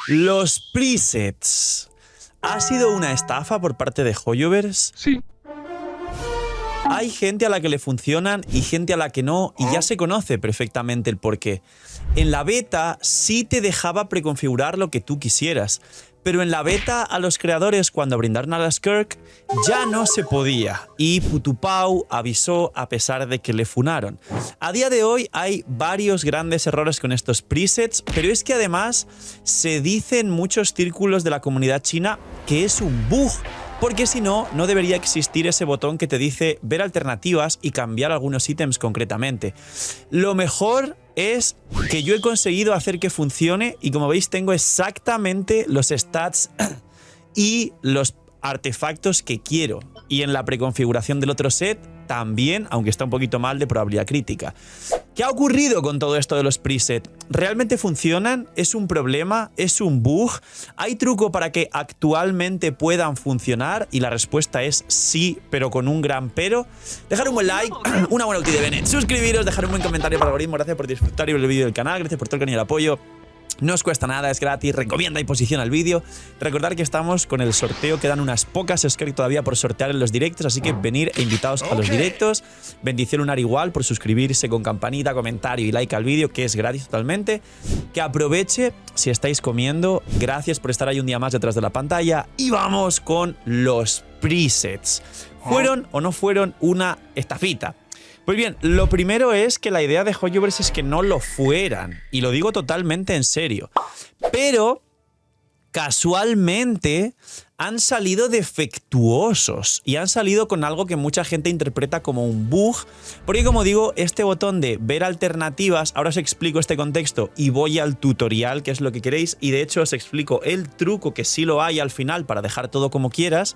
Los presets. ¿Ha sido una estafa por parte de Hoyoverse? Sí. Hay gente a la que le funcionan y gente a la que no, y ya se conoce perfectamente el porqué. En la beta sí te dejaba preconfigurar lo que tú quisieras, pero en la beta a los creadores, cuando brindaron a la Skirk, ya no se podía, y Putupau avisó a pesar de que le funaron. A día de hoy hay varios grandes errores con estos presets, pero es que además se dice en muchos círculos de la comunidad china que es un bug, porque si no, no debería existir ese botón que te dice ver alternativas y cambiar algunos ítems concretamente. Lo mejor es que yo he conseguido hacer que funcione y, como veis, tengo exactamente los stats y los artefactos que quiero. Y en la preconfiguración del otro set también, aunque está un poquito mal de probabilidad crítica. ¿Qué ha ocurrido con todo esto de los presets? ¿Realmente funcionan? ¿Es un problema? ¿Es un bug? ¿Hay truco para que actualmente puedan funcionar? Y la respuesta es sí, pero con un gran pero. Dejar un buen like, una buena ulti de Bennett, suscribiros, dejar un buen comentario para el algoritmo. Gracias por disfrutar y ver el vídeo del canal, gracias por todo el cariño y el apoyo. No os cuesta nada, es gratis, recomienda y posiciona el vídeo. Recordad que estamos con el sorteo, quedan unas pocas Skirk todavía por sortear en los directos, así que venir e invitados a los directos. Bendición lunar igual por suscribirse con campanita, comentario y like al vídeo, que es gratis totalmente. Que aproveche si estáis comiendo, gracias por estar ahí un día más detrás de la pantalla. Y vamos con los presets. ¿Fueron o no fueron una estafita? Pues bien, lo primero es que la idea de Hoyoverse es que no lo fueran, y lo digo totalmente en serio. Pero casualmente han salido defectuosos y han salido con algo que mucha gente interpreta como un bug, porque, como digo, este botón de ver alternativas, ahora os explico este contexto y voy al tutorial, que es lo que queréis, y de hecho os explico el truco, que sí lo hay al final para dejar todo como quieras.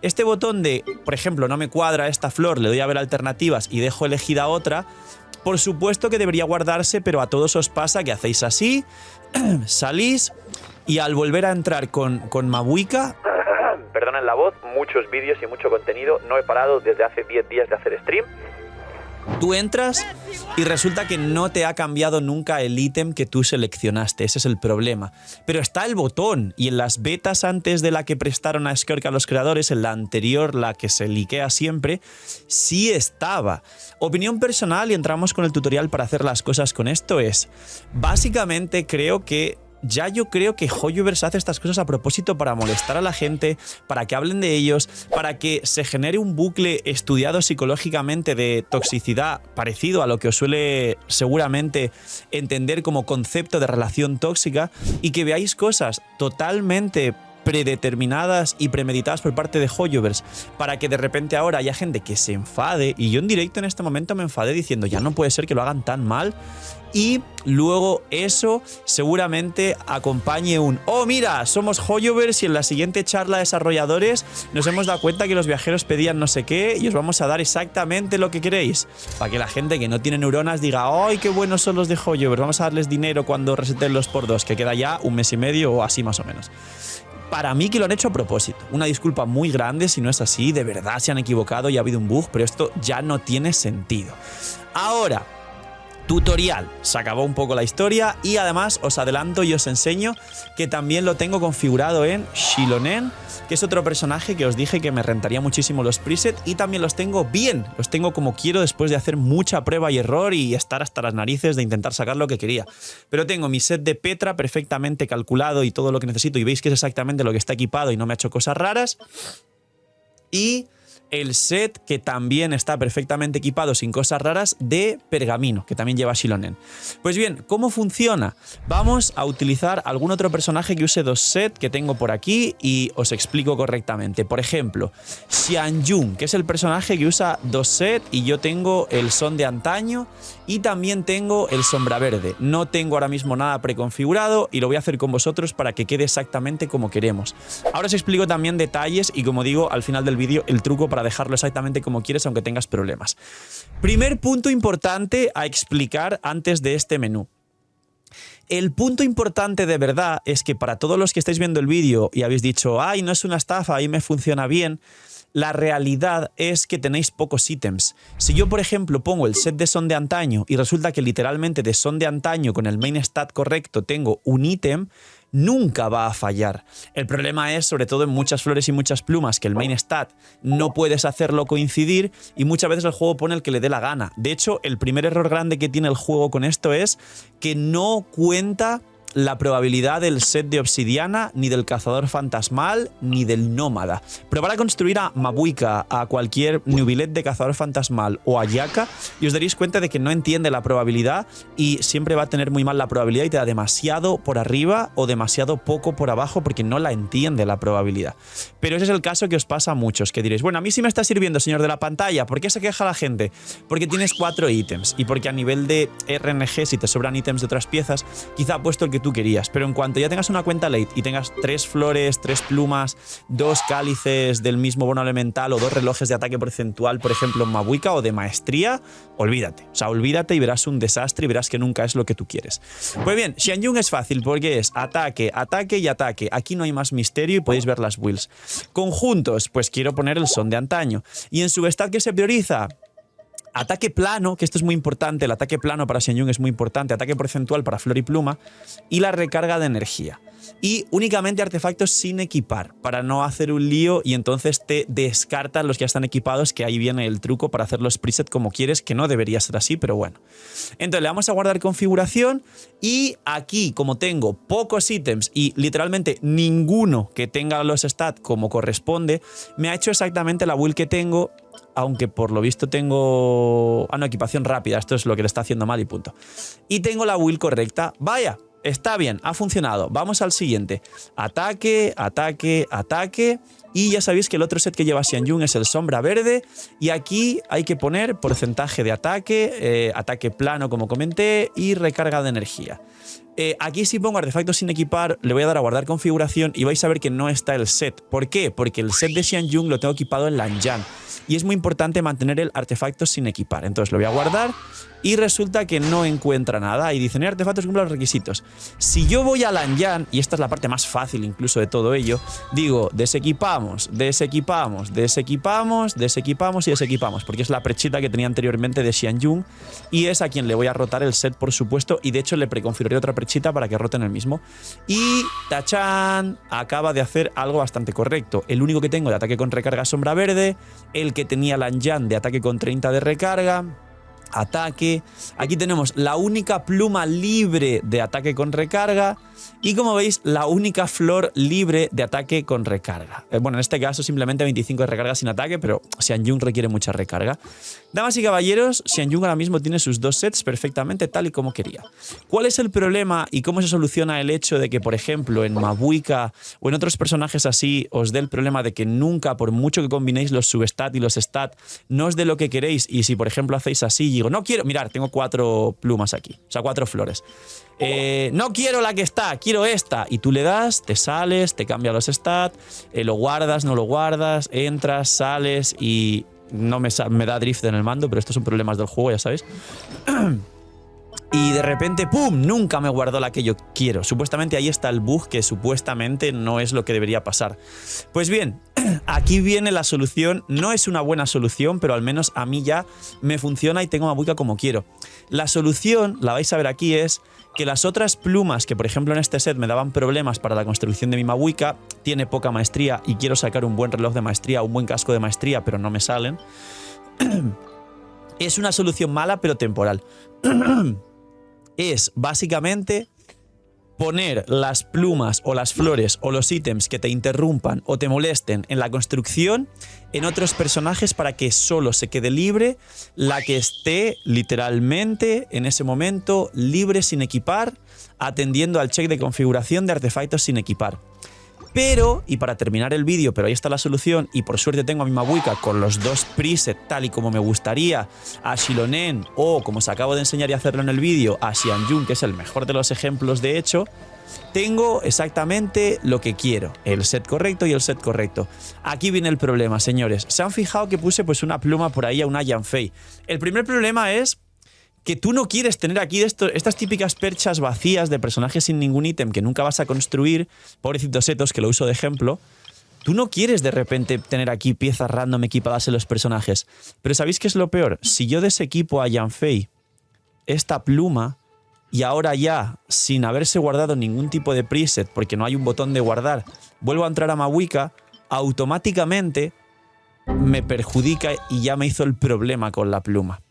Este botón de, por ejemplo, no me cuadra esta flor, le doy a ver alternativas y dejo elegida otra, por supuesto que debería guardarse, pero a todos os pasa que hacéis así, salís, y al volver a entrar con Mabuika, perdonen la voz, muchos vídeos y mucho contenido, no he parado desde hace 10 días de hacer stream. Tú entras y resulta que no te ha cambiado nunca el ítem que tú seleccionaste, ese es el problema. Pero está el botón, y en las betas antes de la que prestaron a Skirk a los creadores, en la anterior, la que se liquea siempre, sí estaba. Opinión personal, y entramos con el tutorial para hacer las cosas con esto, es, básicamente creo que Hoyoverse hace estas cosas a propósito para molestar a la gente, para que hablen de ellos, para que se genere un bucle estudiado psicológicamente de toxicidad parecido a lo que os suele seguramente entender como concepto de relación tóxica, y que veáis cosas totalmente predeterminadas y premeditadas por parte de Hoyoverse para que de repente ahora haya gente que se enfade, y yo en directo en este momento me enfadé diciendo ya no puede ser que lo hagan tan mal, y luego eso seguramente acompañe un oh mira, somos Hoyoverse y en la siguiente charla de desarrolladores nos hemos dado cuenta que los viajeros pedían no sé qué y os vamos a dar exactamente lo que queréis, para que la gente que no tiene neuronas diga ¡ay, qué buenos son los de Hoyoverse! Vamos a darles dinero cuando reseten los por dos, que queda ya un mes y medio o así más o menos. Para mí que lo han hecho a propósito. Una disculpa muy grande si no es así, de verdad se han equivocado y ha habido un bug, pero esto ya no tiene sentido. Ahora, tutorial. Se acabó un poco la historia y además os adelanto y os enseño que también lo tengo configurado en Xilonen, que es otro personaje que os dije que me rentaría muchísimo los presets, y también los tengo bien, los tengo como quiero después de hacer mucha prueba y error y estar hasta las narices de intentar sacar lo que quería. Pero tengo mi set de Petra perfectamente calculado y todo lo que necesito, y veis que es exactamente lo que está equipado y no me ha hecho cosas raras. Y el set que también está perfectamente equipado sin cosas raras de Pergamino, que también lleva Xilonen. Pues bien, ¿cómo funciona? Vamos a utilizar algún otro personaje que use dos sets que tengo por aquí y os explico correctamente. Por ejemplo, Xianyun, que es el personaje que usa dos sets, y yo tengo el Son de Antaño y también tengo el Sombra Verde. No tengo ahora mismo nada preconfigurado y lo voy a hacer con vosotros para que quede exactamente como queremos. Ahora os explico también detalles y, como digo, al final del vídeo el truco para dejarlo exactamente como quieres aunque tengas problemas. Primer punto importante a explicar antes de este menú. El punto importante de verdad es que para todos los que estáis viendo el vídeo y habéis dicho ¡ay, no es una estafa, ahí me funciona bien!, la realidad es que tenéis pocos ítems. Si yo, por ejemplo, pongo el set de Son de Antaño y resulta que literalmente de Son de Antaño con el main stat correcto tengo un ítem, nunca va a fallar. El problema es, sobre todo en muchas flores y muchas plumas, que el main stat no puedes hacerlo coincidir y muchas veces el juego pone el que le dé la gana. De hecho, el primer error grande que tiene el juego con esto es que no cuenta la probabilidad del set de obsidiana, ni del cazador fantasmal, ni del nómada. Probar a construir a Mabuika, a cualquier nubilet de cazador fantasmal o a Yaka y os daréis cuenta de que no entiende la probabilidad y siempre va a tener muy mal la probabilidad y te da demasiado por arriba o demasiado poco por abajo porque no la entiende la probabilidad. Pero ese es el caso que os pasa a muchos, que diréis, bueno, a mí sí me está sirviendo, señor de la pantalla. ¿Por qué se queja la gente? Porque tienes 4 ítems y porque a nivel de RNG, si te sobran ítems de otras piezas, quizá ha puesto el que tú querías, pero en cuanto ya tengas una cuenta late y tengas 3 flores, 3 plumas, 2 cálices del mismo bono elemental o 2 relojes de ataque porcentual, por ejemplo en Mabuika, o de maestría, olvídate. O sea, olvídate y verás un desastre y verás que nunca es lo que tú quieres. Pues bien, Xianyun es fácil porque es ataque, ataque y ataque. Aquí no hay más misterio y podéis ver las builds. Conjuntos, pues quiero poner el son de antaño. Y en substat, ¿qué se prioriza? Ataque plano, que esto es muy importante, el ataque plano para Xianyun es muy importante, ataque porcentual para flor y pluma, y la recarga de energía. Y únicamente artefactos sin equipar, para no hacer un lío y entonces te descartan los que ya están equipados, que ahí viene el truco para hacer los presets como quieres, que no debería ser así, pero bueno. Entonces le vamos a guardar configuración y aquí, como tengo pocos ítems y literalmente ninguno que tenga los stats como corresponde, me ha hecho exactamente la build que tengo, aunque por lo visto tengo... Ah, no, equipación rápida, esto es lo que le está haciendo mal y punto. Y tengo la build correcta. ¡Vaya! Está bien, ha funcionado. Vamos al siguiente. Ataque, ataque, ataque. Y ya sabéis que el otro set que lleva Xianyun es el sombra verde. Y aquí hay que poner porcentaje de ataque, ataque plano como comenté, y recarga de energía. Aquí si pongo artefactos sin equipar, le voy a dar a guardar configuración y vais a ver que no está el set. ¿Por qué? Porque el set de Xianyun lo tengo equipado en Lanyan. Y es muy importante mantener el artefacto sin equipar. Entonces lo voy a guardar y resulta que no encuentra nada. Y dice, no hay artefactos que cumplan los requisitos. Si yo voy a Lanyan, y esta es la parte más fácil incluso de todo ello, digo, desequipamos, desequipamos, desequipamos, desequipamos y desequipamos. Porque es la prechita que tenía anteriormente de Xianyun y es a quien le voy a rotar el set, por supuesto. Y de hecho le preconfiguré otra prechita para que roten el mismo. Y tachán, acaba de hacer algo bastante correcto. El único que tengo de ataque con recarga sombra verde, el que tenía Lanyan de ataque con 30 de recarga, ataque. Aquí tenemos la única pluma libre de ataque con recarga y, como veis, la única flor libre de ataque con recarga. Bueno, en este caso simplemente 25 de recarga sin ataque, pero Xianyun requiere mucha recarga. Damas y caballeros, Xianyun ahora mismo tiene sus 2 sets perfectamente tal y como quería. ¿Cuál es el problema y cómo se soluciona el hecho de que, por ejemplo, en Mabuika o en otros personajes así os dé el problema de que nunca, por mucho que combinéis los substat y los stat, no os dé lo que queréis? Y si, por ejemplo, hacéis así y digo, no quiero, mirad, tengo 4 plumas aquí, o sea, 4 flores. No quiero la que está, quiero esta. Y tú le das, te sales, te cambia los stats, lo guardas, no lo guardas, entras, sales y no me da drift en el mando, pero estos son problemas del juego, ya sabéis. Y de repente, ¡pum!, nunca me guardó la que yo quiero. Supuestamente ahí está el bug, que supuestamente no es lo que debería pasar. Pues bien, aquí viene la solución. No es una buena solución, pero al menos a mí ya me funciona y tengo Mabuika como quiero. La solución, la vais a ver aquí, es que las otras plumas que, por ejemplo, en este set me daban problemas para la construcción de mi Mabuika, tiene poca maestría y quiero sacar un buen reloj de maestría, un buen casco de maestría, pero no me salen. Es una solución mala, pero temporal. Es básicamente poner las plumas o las flores o los ítems que te interrumpan o te molesten en la construcción en otros personajes para que solo se quede libre la que esté literalmente en ese momento libre sin equipar, atendiendo al check de configuración de artefactos sin equipar. Pero, y para terminar el vídeo, pero ahí está la solución, y por suerte tengo a mi Mabuika con los 2 presets tal y como me gustaría, a Xilonen o, como os acabo de enseñar y hacerlo en el vídeo, a Xianyun, que es el mejor de los ejemplos de hecho, tengo exactamente lo que quiero, el set correcto y el set correcto. Aquí viene el problema, señores. ¿Se han fijado que puse pues una pluma por ahí a una Yanfei? El primer problema es que tú no quieres tener aquí estas típicas perchas vacías de personajes sin ningún ítem que nunca vas a construir, pobrecitos setos que lo uso de ejemplo. Tú no quieres de repente tener aquí piezas random equipadas en los personajes. Pero ¿sabéis qué es lo peor? Si yo desequipo a Yanfei esta pluma, y ahora ya, sin haberse guardado ningún tipo de preset, porque no hay un botón de guardar, vuelvo a entrar a Mavica, automáticamente me perjudica y ya me hizo el problema con la pluma.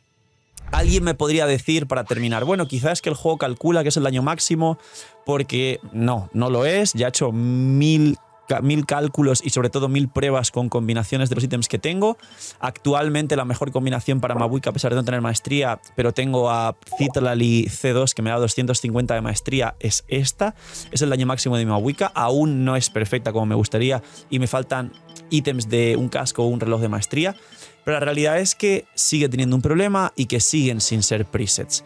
Alguien me podría decir, para terminar, bueno, quizás es que el juego calcula que es el daño máximo, porque no lo es. Ya he hecho mil cálculos y sobre todo 1000 pruebas con combinaciones de los ítems que tengo. Actualmente la mejor combinación para Mavica, a pesar de no tener maestría, pero tengo a Citlali C2 que me da 250 de maestría, es esta. Es el daño máximo de mi Mavica. Aún no es perfecta como me gustaría y me faltan ítems de un casco o un reloj de maestría. Pero la realidad es que sigue teniendo un problema y que siguen sin ser presets.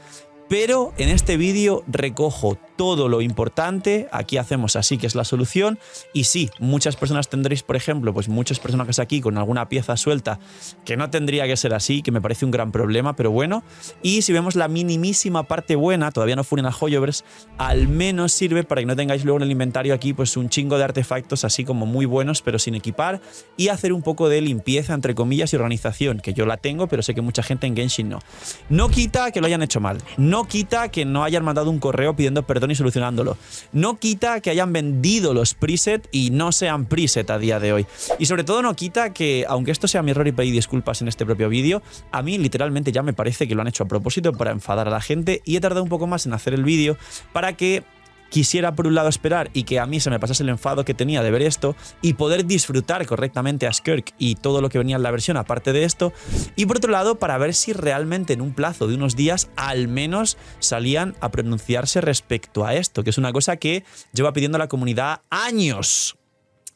Pero en este vídeo recojo todo lo importante, aquí hacemos así que es la solución, y sí, muchas personas tendréis, por ejemplo, pues muchos personajes aquí con alguna pieza suelta que no tendría que ser así, que me parece un gran problema, pero bueno, y si vemos la minimísima parte buena, todavía no funen a Hoyoverse, al menos sirve para que no tengáis luego en el inventario aquí pues un chingo de artefactos así como muy buenos pero sin equipar, y hacer un poco de limpieza entre comillas y organización, que yo la tengo pero sé que mucha gente en Genshin no. No quita que lo hayan hecho mal, no quita que no hayan mandado un correo pidiendo perdón y solucionándolo. No quita que hayan vendido los preset y no sean preset a día de hoy. Y sobre todo no quita que, aunque esto sea mi error y pedí disculpas en este propio vídeo, a mí literalmente ya me parece que lo han hecho a propósito para enfadar a la gente y he tardado un poco más en hacer el vídeo para que quisiera por un lado esperar y que a mí se me pasase el enfado que tenía de ver esto y poder disfrutar correctamente a Skirk y todo lo que venía en la versión aparte de esto, y por otro lado para ver si realmente en un plazo de unos días al menos salían a pronunciarse respecto a esto, que es una cosa que lleva pidiendo la comunidad años.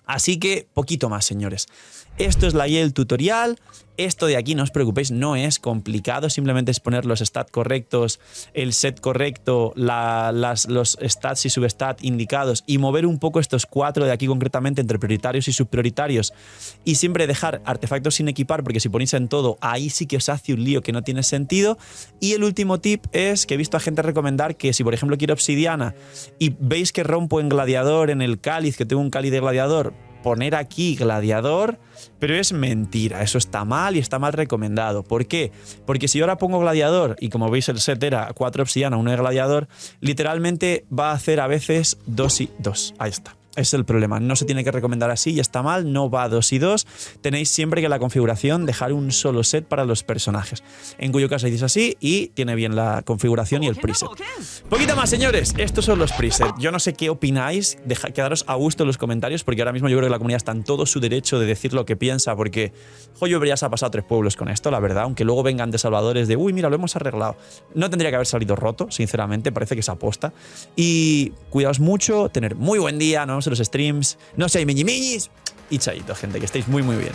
Así que poquito más, señores. Esto es la guía del tutorial. Esto de aquí, no os preocupéis, no es complicado. Simplemente es poner los stats correctos, el set correcto, los stats y substats indicados y mover un poco estos 4 de aquí concretamente entre prioritarios y subprioritarios. Y siempre dejar artefactos sin equipar, porque si ponéis en todo, ahí sí que os hace un lío que no tiene sentido. Y el último tip es que he visto a gente recomendar que si por ejemplo quiero obsidiana y veis que rompo en gladiador, en el cáliz, que tengo un cáliz de gladiador, poner aquí gladiador, pero es mentira, eso está mal y está mal recomendado. ¿Por qué? Porque si yo ahora pongo gladiador y como veis el set era 4 obsidiana, 1 de gladiador, literalmente va a hacer a veces 2 y 2. Ahí está. Ese es el problema, no se tiene que recomendar así y está mal, no va 2 y 2. Tenéis siempre que en la configuración dejar un solo set para los personajes, en cuyo caso hacéis así y tiene bien la configuración y el preset. Poquito más, señores, estos son los presets. Yo no sé qué opináis, quedaros a gusto en los comentarios porque ahora mismo yo creo que la comunidad está en todo su derecho de decir lo que piensa, porque Hoyoverse ya se ha pasado 3 pueblos con esto, la verdad, aunque luego vengan de salvadores de uy, mira, lo hemos arreglado. No tendría que haber salido roto, sinceramente, parece que es aposta. Y cuidaos mucho, tener muy buen día, nos vemos en los streams, no seáis miñimiñis y chaito, gente, que estéis muy muy bien.